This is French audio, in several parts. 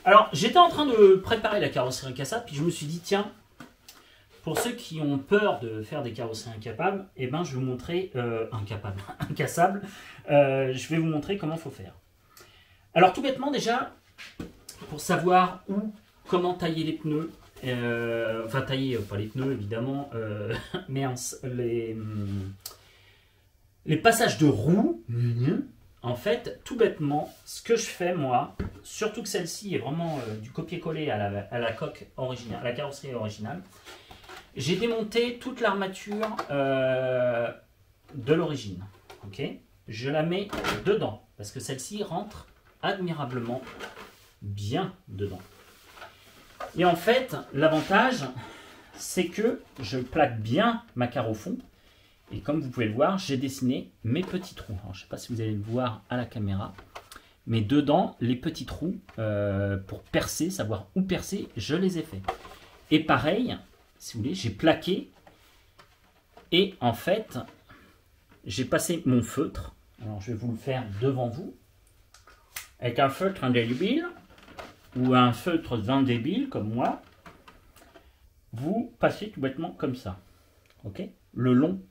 Alors, j'étais en train de préparer la carrosserie incassable, puis je me suis dit, tiens, pour ceux qui ont peur de faire des carrosseries incapables, eh ben, je vais vous montrer, incassable, je vais vous montrer comment il faut faire. Alors, tout bêtement, déjà, pour savoir comment tailler les pneus, enfin, tailler, pas les pneus, évidemment, mais les passages de roues, en fait, tout bêtement, ce que je fais, moi, surtout que celle-ci est vraiment du copier-coller à la coque originale, à la carrosserie originale, j'ai démonté toute l'armature de l'origine. Ok, je la mets dedans, parce que celle-ci rentre admirablement bien dedans. Et en fait, l'avantage, c'est que je plaque bien ma carreau fond. Et comme vous pouvez le voir, j'ai dessiné mes petits trous. Alors, je ne sais pas si vous allez le voir à la caméra. Mais dedans, les petits trous, pour percer, savoir où percer, je les ai faits. Et pareil, si vous voulez, j'ai plaqué. Et en fait, j'ai passé mon feutre. Alors, je vais vous le faire devant vous. Avec un feutre indélébile ou un feutre indélébile comme moi. Vous passez tout bêtement comme ça. Ok, le long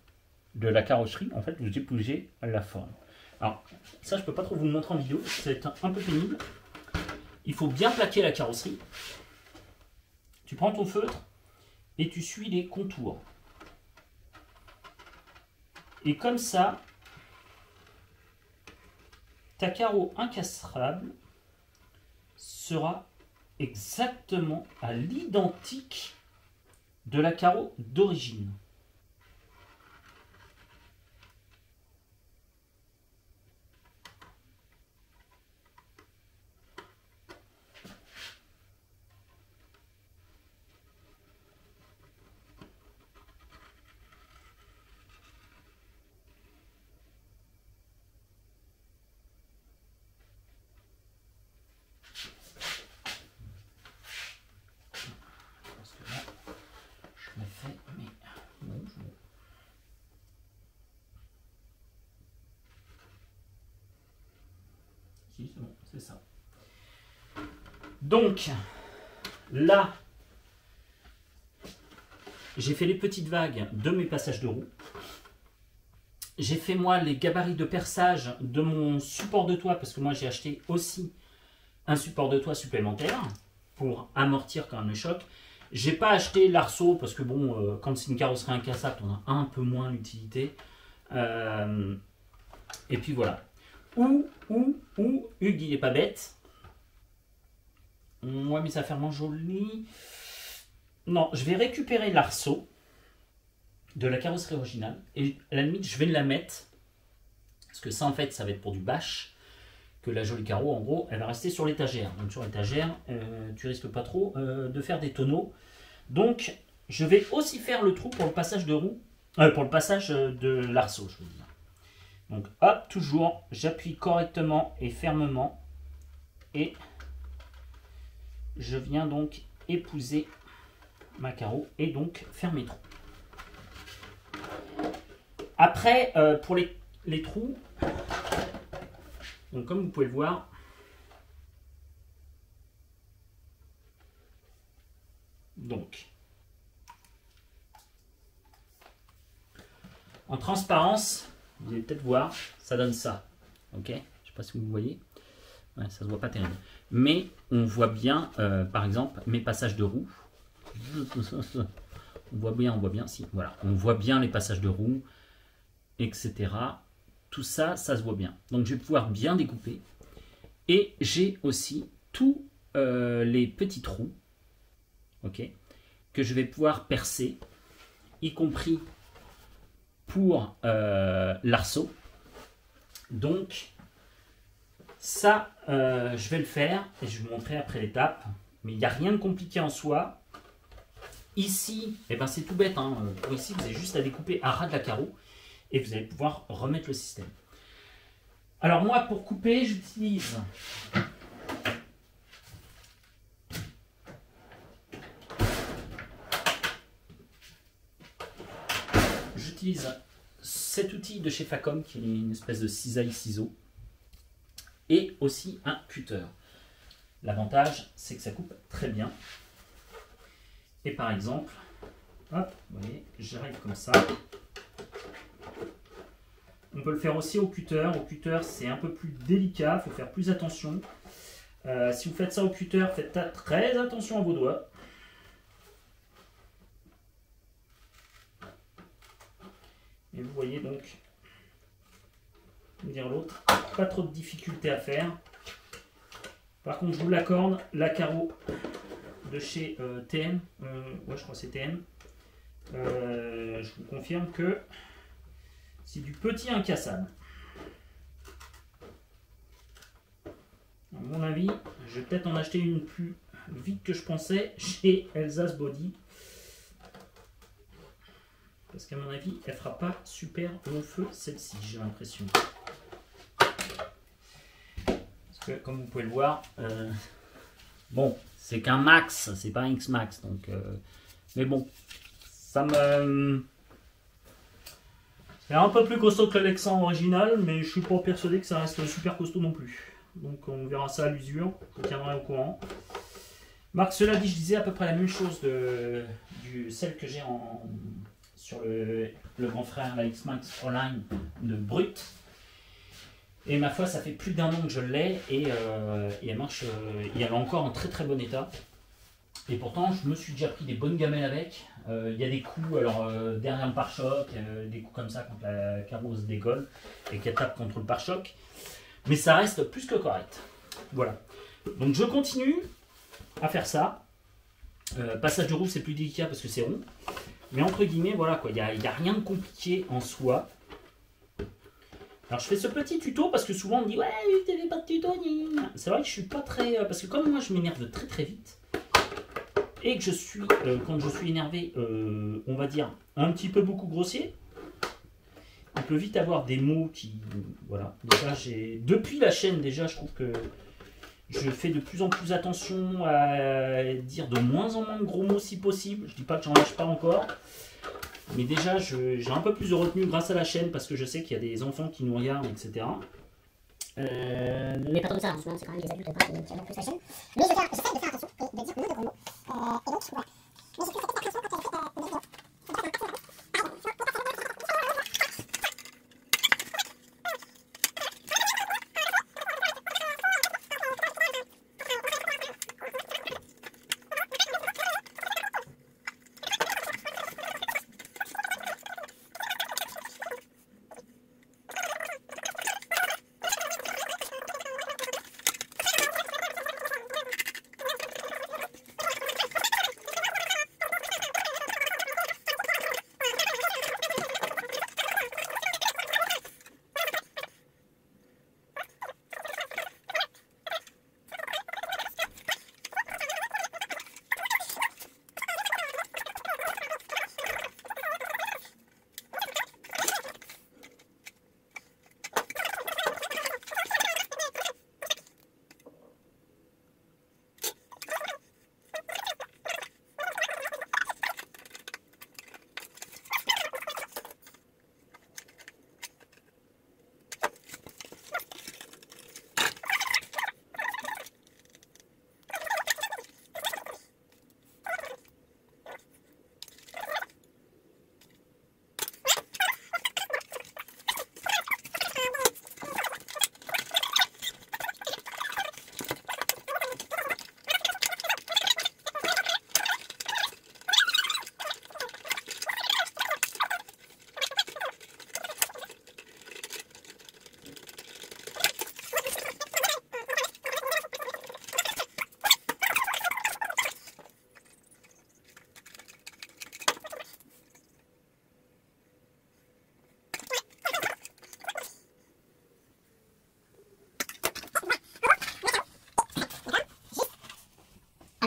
de la carrosserie, en fait, vous épousez la forme. Alors, ça, je peux pas trop vous le montrer en vidéo, c'est un peu pénible. Il faut bien plaquer la carrosserie. Tu prends ton feutre et tu suis les contours. Et comme ça, ta carreau incassable sera exactement à l'identique de la carreau d'origine. C'est bon, c'est ça. Donc, là, j'ai fait les petites vagues de mes passages de roue. J'ai fait, moi, les gabarits de perçage de mon support de toit, parce que moi, j'ai acheté aussi un support de toit supplémentaire pour amortir quand même le choc. J'ai pas acheté l'arceau, parce que, bon, quand c'est une carrosserie incassable, on a un peu moins l'utilité. Et puis, voilà. Hugues, il est pas bête. Ouais, mais ça fait vraiment joli. Non, je vais récupérer l'arceau de la carrosserie originale. Et à la limite, je vais la mettre. Parce que ça, en fait, ça va être pour du bâche. Que la jolie carreau, en gros, elle va rester sur l'étagère. Donc, sur l'étagère, tu risques pas trop de faire des tonneaux. Donc, je vais aussi faire le trou pour le passage de roue. Pour le passage de l'arceau, je veux dire. Donc hop, toujours, j'appuie correctement et fermement. Et je viens donc épouser ma carreau et donc faire mes trous. Après, pour les trous, donc comme vous pouvez le voir, donc en transparence, vous allez peut-être voir, ça donne ça. Ok, je ne sais pas si vous voyez. Ouais, ça se voit pas terrible. Mais on voit bien, par exemple, mes passages de roue. On voit bien, si, voilà. On voit bien les passages de roue, etc. Tout ça, ça se voit bien. Donc je vais pouvoir bien découper. Et j'ai aussi tous les petits trous, ok, que je vais pouvoir percer, y compris pour l'arceau. Donc ça, je vais le faire et je vais vous montrer après l'étape. Mais il n'y a rien de compliqué en soi. Ici, eh ben c'est tout bête. Hein. Pour ici, vous avez juste à découper à ras de la carreau et vous allez pouvoir remettre le système. Alors moi, pour couper, j'utilise cet outil de chez Facom qui est une espèce de cisaille ciseau et aussi un cutter. L'avantage, c'est que ça coupe très bien. Et par exemple, hop, vous voyez, j'arrive comme ça. On peut le faire aussi au cutter. Au cutter, c'est un peu plus délicat, il faut faire plus attention. Si vous faites ça au cutter, faites très attention à vos doigts. Et vous voyez donc, dire l'autre, pas trop de difficultés à faire. Par contre, je vous l'accorde, la carreau de chez TM, ouais, je crois que c'est TM, je vous confirme que c'est du petit incassable. À mon avis, je vais peut-être en acheter une plus vite que je pensais chez Elsa's Body. Parce qu'à mon avis, elle fera pas super long feu celle-ci, j'ai l'impression. Parce que comme vous pouvez le voir, bon, c'est qu'un max, c'est pas un X max, donc mais bon, ça me... C'est un peu plus costaud que l'Alexandre original, mais je suis pas persuadé que ça reste super costaud non plus. Donc on verra ça à l'usure, je vous tiendrai au courant. Marc, cela dit, je disais à peu près la même chose de celle que j'ai sur le grand frère, la X-Max Proline de Brut. Et ma foi, ça fait plus d'1 an que je l'ai et elle marche, elle est encore en très très bon état. Et pourtant, je me suis déjà pris des bonnes gamelles avec. Il y a des coups, alors derrière le pare-choc, des coups comme ça quand la carreau se décolle et qu'elle tape contre le pare-choc. Mais ça reste plus que correct. Voilà. Donc je continue à faire ça. Passage de roue, c'est plus délicat parce que c'est rond. Mais entre guillemets, voilà quoi, il n'y a rien de compliqué en soi. Alors je fais ce petit tuto parce que souvent on me dit ouais, tu n'avais pas de tuto. C'est vrai que je suis pas très... parce que comme moi je m'énerve très très vite. Et que je suis, quand je suis énervé, on va dire un petit peu beaucoup grossier. On peut vite avoir des mots qui... Voilà. Déjà, depuis la chaîne, déjà, je trouve que je fais de plus en plus attention à dire de moins en moins de gros mots si possible. Je dis pas que j'en lâche pas encore. Mais déjà, j'ai un peu plus de retenue grâce à la chaîne parce que je sais qu'il y a des enfants qui nous regardent, etc. Mais pas comme ça, c'est quand même des adultes qui regardent plus la chaîne. Mais j'essaie de faire attention et de dire moins de gros mots. Et donc, voilà. Mais j'ai fait cette attention quand elle fait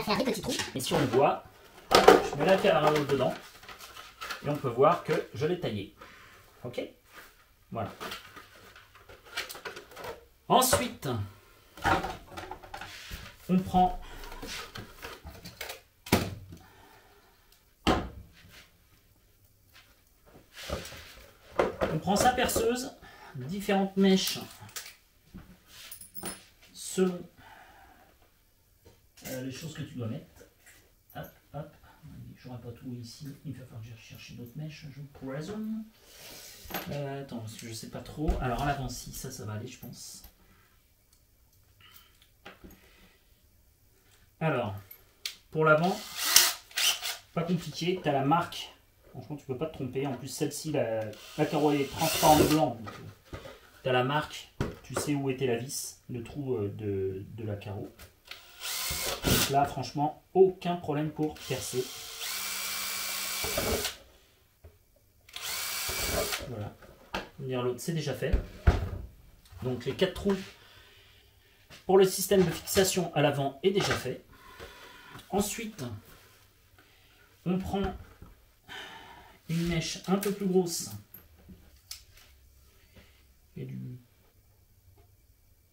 faire des petits trous. Et si on voit, je mets la caméra dedans et on peut voir que je l'ai taillé. Ok? Voilà. Ensuite, on prend sa perceuse, différentes mèches selon les choses que tu dois mettre. Hop, hop. J'aurai pas tout ici. Il va falloir que j'aille chercher d'autres mèches. Je présume. Attends, parce que je sais pas trop. Alors à l'avant, si ça va aller, je pense. Alors, pour l'avant, pas compliqué. Tu as la marque. Franchement, tu peux pas te tromper. En plus, celle-ci, la carreau est transparente blanc. Tu as la marque. Tu sais où était la vis, le trou de la carreau. Donc là, franchement, aucun problème pour percer. Voilà. L'autre, c'est déjà fait. Donc les 4 trous pour le système de fixation à l'avant est déjà fait. Ensuite, on prend une mèche un peu plus grosse. Et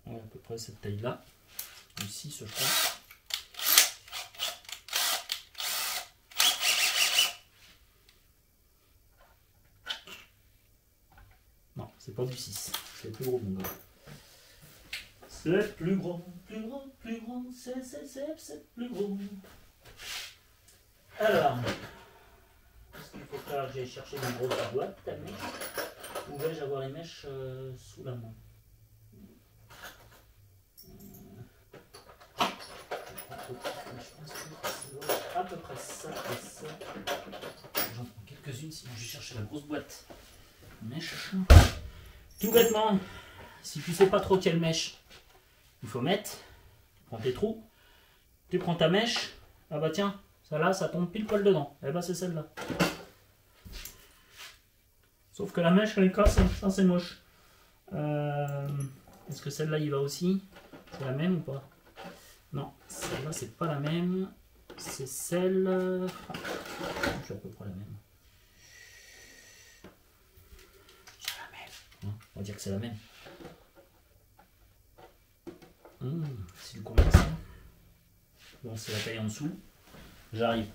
à peu près cette taille-là. Du 6, je crois. Non, c'est pas du 6. C'est plus gros, mon gars. C'est plus gros, c'est plus gros. Alors, est-ce qu'il faut que j'aille chercher une grosse boîte à mèche, ou vais-je avoir les mèches sous la main? Je pense que c'est à peu près ça et ça. J'en prends quelques-unes, sinon je vais chercher la grosse boîte. Mèche. Tout bêtement, si tu sais pas trop quelle mèche il faut mettre, tu prends tes trous, tu prends ta mèche, ah bah tiens, celle-là, ça tombe pile poil dedans. Et bah c'est celle-là. Sauf que la mèche, elle est cassée, ça c'est moche. Est-ce que celle-là, il va aussi? C'est la même ou pas? Non, celle-là, c'est pas la même. C'est celle... C'est à peu près la même. C'est la même. On va dire que c'est la même. C'est du combien ça? Bon, c'est la taille en dessous. J'arrive.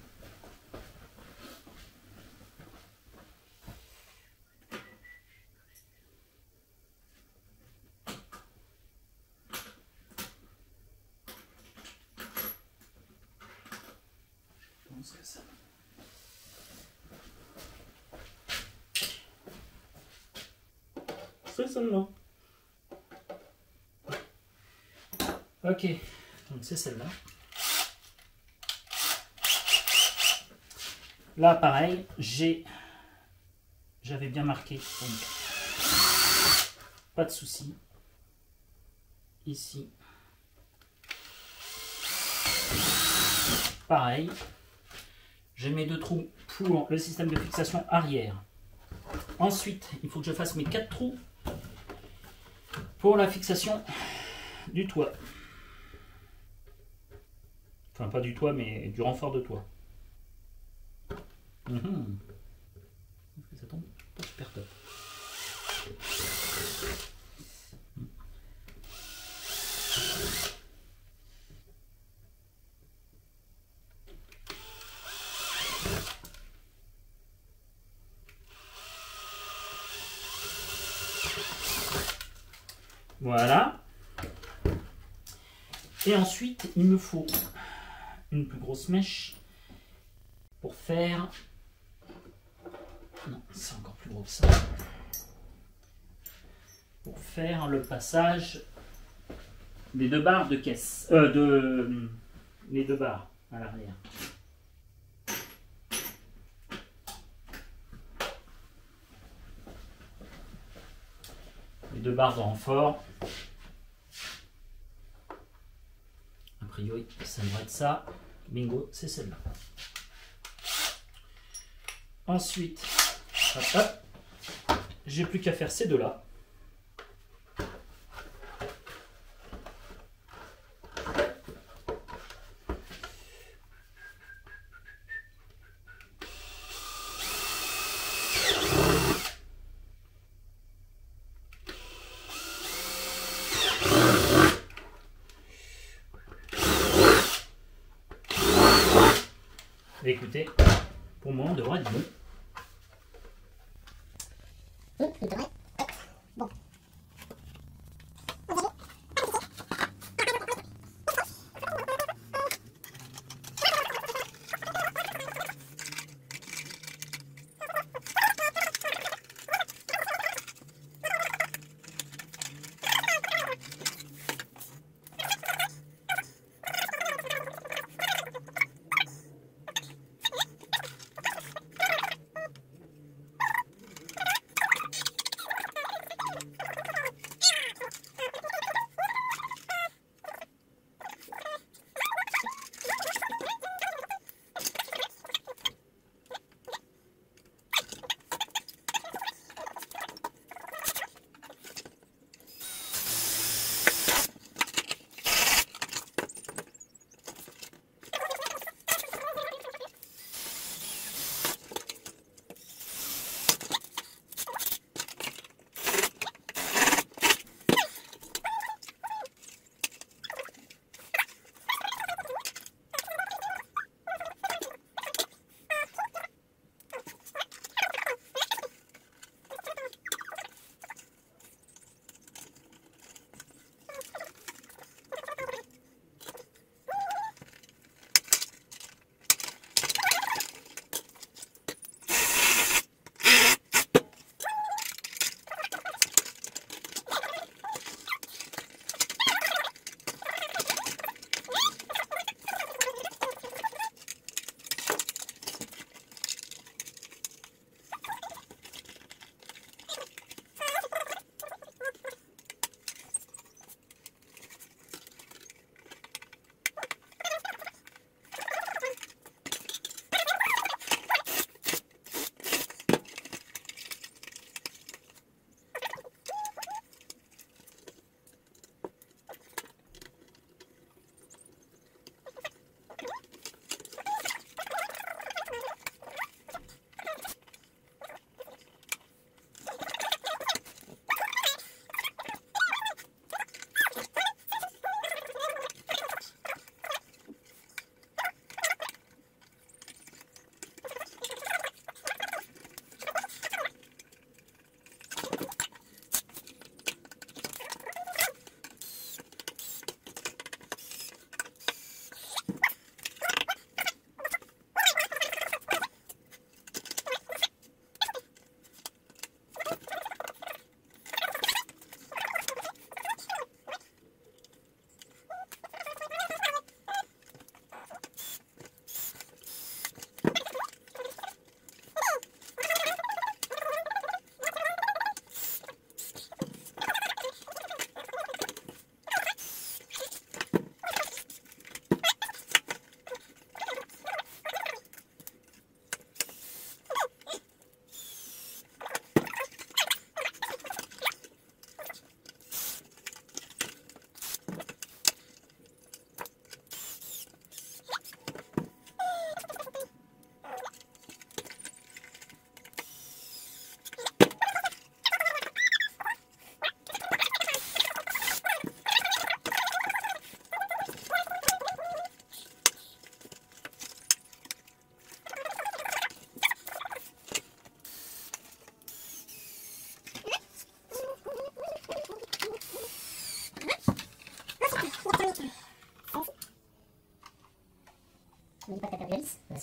Je pense que ça. C'est celle-là. Ok, donc c'est celle-là. Là, pareil, j'avais bien marqué, donc pas de souci. Ici, pareil, j'ai mes 2 trous pour le système de fixation arrière. Ensuite, il faut que je fasse mes 4 trous pour la fixation du toit. Enfin, pas du toit, mais du renfort de toit. Ça tombe pas super top. Voilà. Et ensuite, il me faut une plus grosse mèche pour faire... Non, c'est encore plus gros que ça. Pour faire le passage des 2 barres de caisse. Les 2 barres à l'arrière. Les 2 barres de renfort. A priori, ça devrait être ça. Bingo, c'est celle-là. Ensuite, hop, hop, j'ai plus qu'à faire ces 2-là. Écoutez, pour moi, on devrait être bon. Il devrait être bon.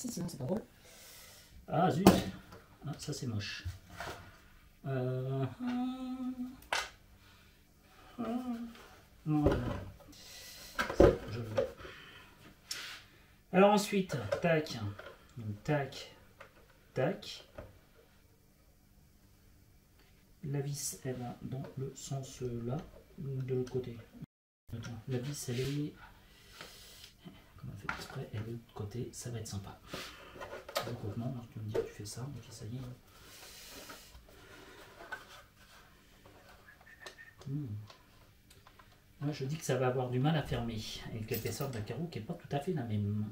précis, sinon c'est pas drôle. Ah zut, ah, ça c'est moche. Voilà. Je veux. Alors ensuite, tac, donc, tac, tac. La vis, elle va dans le sens là, de l'autre côté. Attends, la vis, elle est... Comme on fait exprès, elle est de l'autre côté, ça va être sympa. Donc non, tu me dis que tu fais ça, ok, ça y est. Moi je dis que ça va avoir du mal à fermer, avec l'épaisseur d'un carreau qui n'est pas tout à fait la même.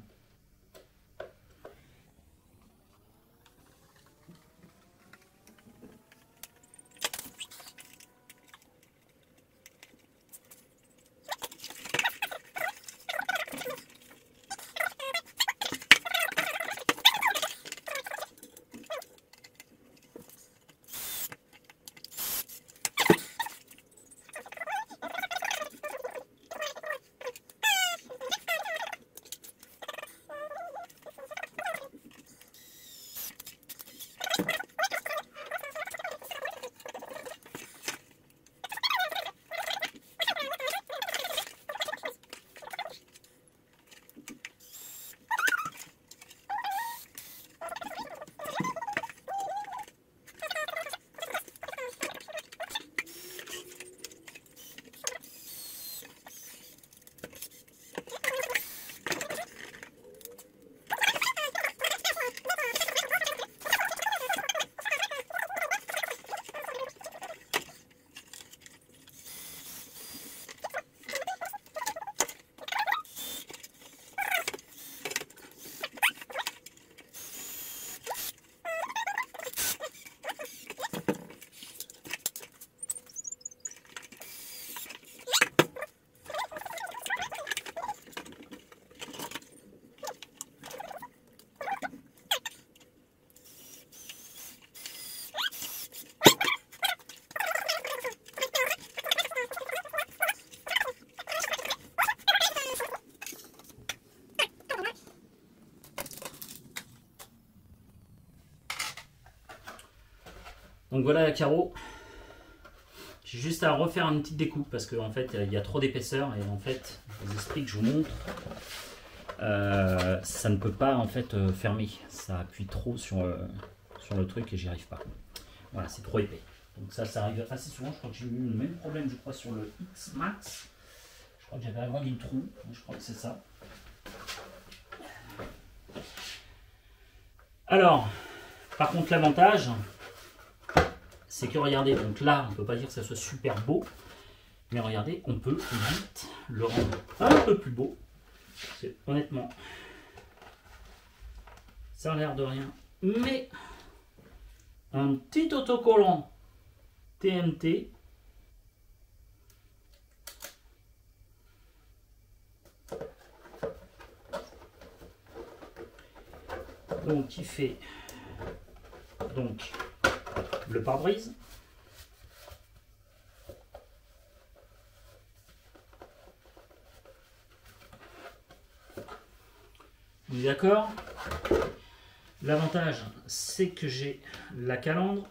Donc voilà la carreau. J'ai juste à refaire une petite découpe parce qu'en fait il y a trop d'épaisseur et en fait les esprits que je vous montre, ça ne peut pas en fait fermer. Ça appuie trop sur le truc et j'y arrive pas. Voilà, c'est trop épais. Donc ça arrive assez souvent. Je crois que j'ai eu le même problème, je crois, sur le X Max. Je crois que j'avais agrandi le trou. Je crois que c'est ça. Alors, par contre, l'avantage, c'est que regardez, donc là, on ne peut pas dire que ça soit super beau, mais regardez, on peut vite le rendre un peu plus beau. Honnêtement, ça a l'air de rien, mais un petit autocollant TNT, donc qui fait donc le pare-brise, d'accord. L'avantage, c'est que j'ai la calandre,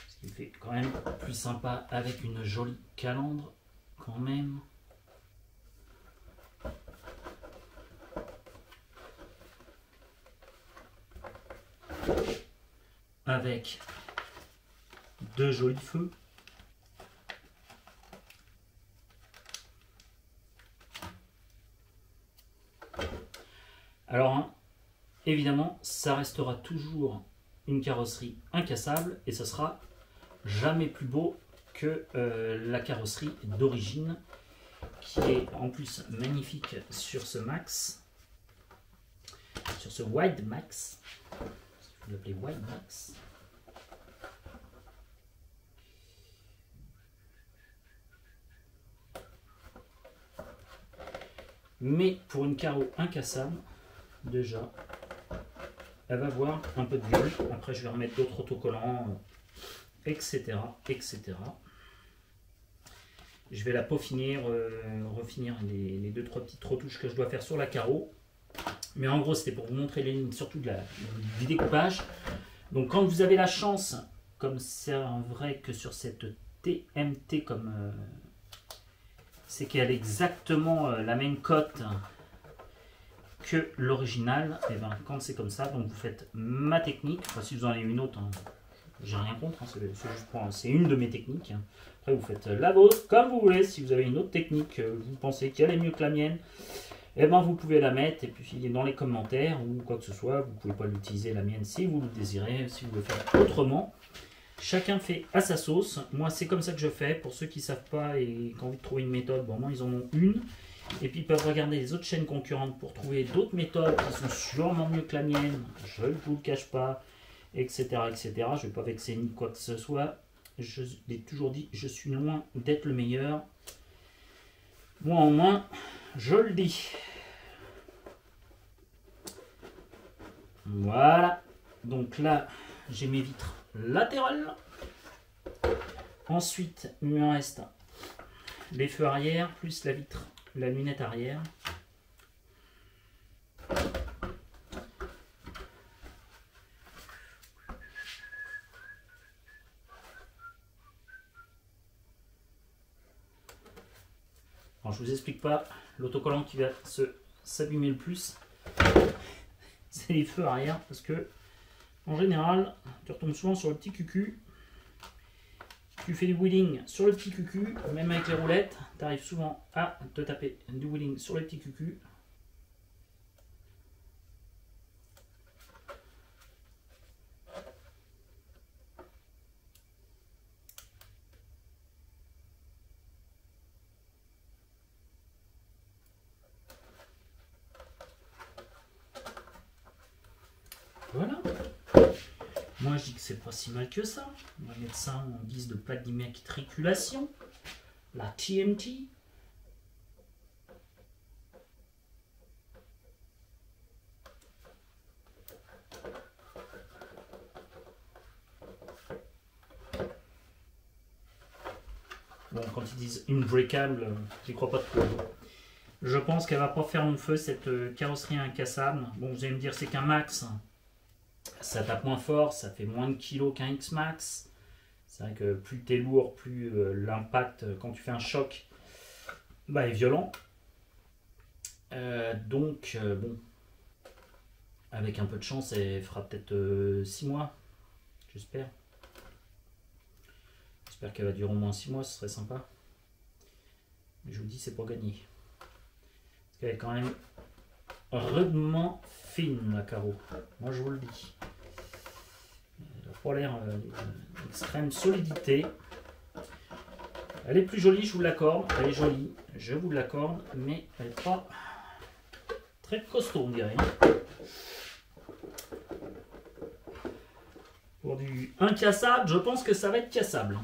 ce qui me fait quand même plus sympa avec une jolie calandre quand même. Avec deux jolis feux. Alors, hein, évidemment, ça restera toujours une carrosserie incassable et ce sera jamais plus beau que la carrosserie d'origine qui est en plus magnifique sur ce Max, sur ce Wide Max. Vous l'appelez Wide Max. Mais pour une carreau incassable, déjà, elle va avoir un peu de gueule. Après, je vais remettre d'autres autocollants, etc., etc. Je vais la peaufiner, refinir les 2-3 petites retouches que je dois faire sur la carreau. Mais en gros, c'était pour vous montrer les lignes, surtout du découpage. Donc quand vous avez la chance, comme c'est vrai que sur cette TMT, c'est qu'elle a exactement la même cote que l'original, et bien quand c'est comme ça, donc vous faites ma technique. Enfin, si vous en avez une autre, hein, j'ai rien contre, hein, c'est une de mes techniques. Après vous faites la vôtre comme vous voulez. Si vous avez une autre technique, vous pensez qu'elle est mieux que la mienne, et ben vous pouvez la mettre et puis dans les commentaires ou quoi que ce soit. Vous pouvez pas l'utiliser la mienne si vous le désirez, si vous voulez faire autrement. Chacun fait à sa sauce. Moi c'est comme ça que je fais. Pour ceux qui ne savent pas et qui ont envie de trouver une méthode, bon moi ils en ont une. Et puis ils peuvent regarder les autres chaînes concurrentes pour trouver d'autres méthodes qui sont sûrement mieux que la mienne. Je ne vous le cache pas, etc. etc. Je ne vais pas vexer ni quoi que ce soit. Je l'ai toujours dit, je suis loin d'être le meilleur. Moi en moins, je le dis. Voilà. Donc là, j'ai mes vitres latérales. Ensuite, il me reste les feux arrière plus la vitre, la lunette arrière. Alors, je vous explique pas, l'autocollant qui va s'abîmer le plus, c'est les feux arrière, parce que en général, tu retombes souvent sur le petit cucu. Tu fais du wheeling sur le petit cucu, même avec les roulettes, tu arrives souvent à te taper du wheeling sur le petit cucu. Voilà. Moi je dis que c'est pas si mal que ça. On va mettre ça en guise de plaque d'immatriculation. La TMT. Bon, quand ils disent unbreakable, j'y crois pas trop. Je pense qu'elle va pas faire long feu cette carrosserie incassable. Bon, vous allez me dire c'est qu'un max. Ça tape moins fort, ça fait moins de kilos qu'un X-Max. C'est vrai que plus tu es lourd, plus l'impact quand tu fais un choc est violent. Donc, bon, avec un peu de chance, elle fera peut-être 6 mois, j'espère. J'espère qu'elle va durer au moins 6 mois, ce serait sympa. Mais je vous dis, c'est pour gagner. Parce qu'elle est quand même rudement fine, la carreau. Moi, je vous le dis. Elle n'a pas l'air d'extrême solidité. Elle est plus jolie, je vous l'accorde. Elle est jolie, je vous l'accorde. Mais elle n'est pas très costaud, on dirait. Pour du incassable, je pense que ça va être cassable.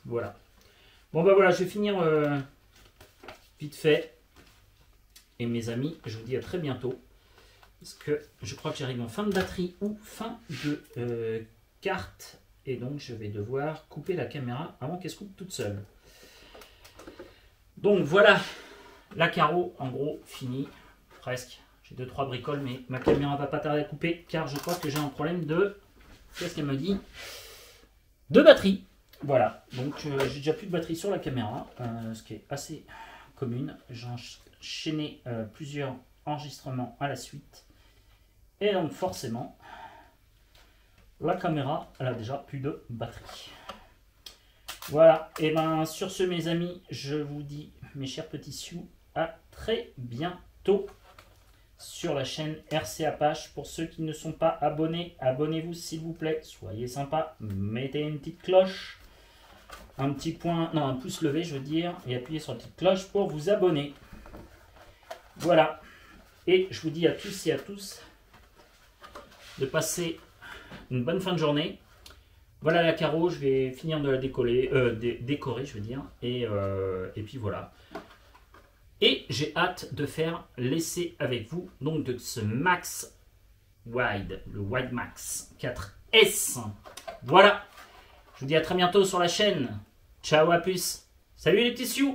Voilà. Bon, bah voilà, je vais finir vite fait. Et mes amis, je vous dis à très bientôt. Parce que je crois que j'arrive en fin de batterie ou fin de carte. Et donc je vais devoir couper la caméra avant qu'elle se coupe toute seule. Donc voilà, la carreau en gros finie. Presque. J'ai 2-3 bricoles, mais ma caméra va pas tarder à couper. Car je crois que j'ai un problème de... Qu'est-ce qu'elle me dit? De batterie. Voilà. Donc j'ai déjà plus de batterie sur la caméra. Ce qui est assez commune. J'ai enchaîné plusieurs enregistrements à la suite. Et donc forcément, la caméra, elle a déjà plus de batterie. Voilà, et bien sur ce mes amis, je vous dis, mes chers petits sioux, à très bientôt sur la chaîne RC Apache. Pour ceux qui ne sont pas abonnés, abonnez-vous s'il vous plaît, soyez sympas, mettez une petite cloche, un petit point, non un pouce levé je veux dire, et appuyez sur la petite cloche pour vous abonner. Voilà, et je vous dis à tous et à tous de passer une bonne fin de journée. Voilà la carreau, je vais finir de la décorer, je veux dire, et puis voilà. Et j'ai hâte de faire l'essai avec vous, donc de ce Max Wide, le Wide Max 4S. Voilà, je vous dis à très bientôt sur la chaîne. Ciao, à plus. Salut les petits sioux.